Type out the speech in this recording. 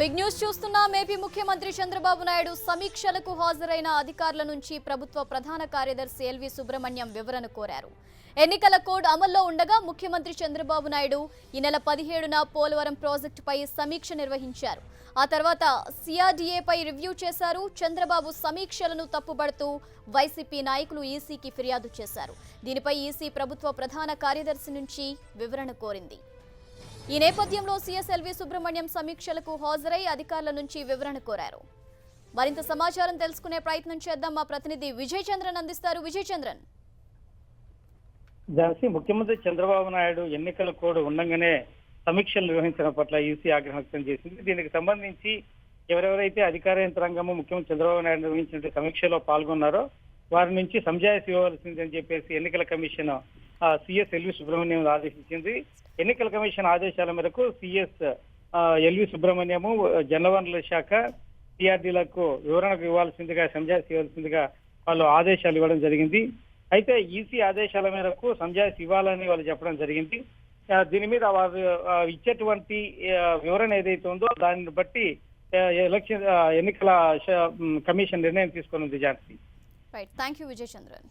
Big news చూస్తున్నాం. AP ముఖ్యమంత్రి చంద్రబాబు నాయుడు సమీక్షలకు హాజరైన అధికారుల నుంచి ప్రభుత్వ ప్రధాన కార్యదర్శి ఎల్వి సుబ్రహ్మణ్యం వివరణ కోరారు. ఎన్నికల కోడ్ అమల్లో ఉండగా ముఖ్యమంత్రి చంద్రబాబు నాయుడు ఈ నెల 17న పోలవరం ప్రాజెక్టుపై సమీక్ష నిర్వహించారు. ఆ తర్వాత సిఆర్డీఏపై రివ్యూ చేశారు. చంద్రబాబు సమీక్షలను తప్పుబడుతూ వైసీపీ నాయకులు ఈసీకి ఫిర్యాదు చేశారు. దీనిపై ఈసీ ప్రభుత్వ ప్రధాన కార్యదర్శి నుంచి వివరణ కోరింది. ఈ నేపథ్యంలో సీఎస్ ఎల్వి సుబ్రహ్మణ్యం సమీక్షలకు హాజరై అధికారుల నుంచి వివరణ కోరారు. మరింత సమాచారం తెలుసుకునే ప్రయత్నం చేద్దాం. మా ప్రతినిధి విజయ్ చంద్రన్ అందిస్తారు. విజయ్ చంద్రన్. జాన్సీ, ముఖ్యమంత్రి చంద్రబాబు నాయుడు ఎన్నికల కోడ్ ఉండగానే సమీక్షలు నిర్వహించడం పట్ల ఈసీ ఆగ్రహం వ్యక్తం చేసింది. దీనికి సంబంధించి ఎవరెవరైతే అధికార యంత్రాంగము ముఖ్యమంత్రి చంద్రబాబు నాయుడు నిర్వహించిన సమీక్షలో పాల్గొన్నారో వారి నుంచి సంజాయిషి ఇవ్వవలసిందని చెప్పేసి ఎన్నికల కమిషన్ సిఎస్ ఎల్వి సుబ్రహ్మణ్యం ఆదేశించింది. ఎన్నికల కమిషన్ ఆదేశాల మేరకు సిఎస్ ఎల్వి సుబ్రహ్మణ్యము జలవనరుల శాఖ సిఆర్డీలకు వివరణకు ఇవ్వాల్సిందిగా సంజాయిషి ఇవ్వాల్సిందిగా వాళ్ళు ఆదేశాలు ఇవ్వడం జరిగింది. అయితే ఈసీ ఆదేశాల మేరకు సంజాయిషి ఇవ్వాలని వాళ్ళు చెప్పడం జరిగింది. దీని మీద వారు ఇచ్చేటువంటి వివరణ ఏదైతే ఉందో దాన్ని బట్టి ఎన్నికల కమిషన్ నిర్ణయం తీసుకుని ఉంది. Jhansi, right, thank you Vijay Chandran.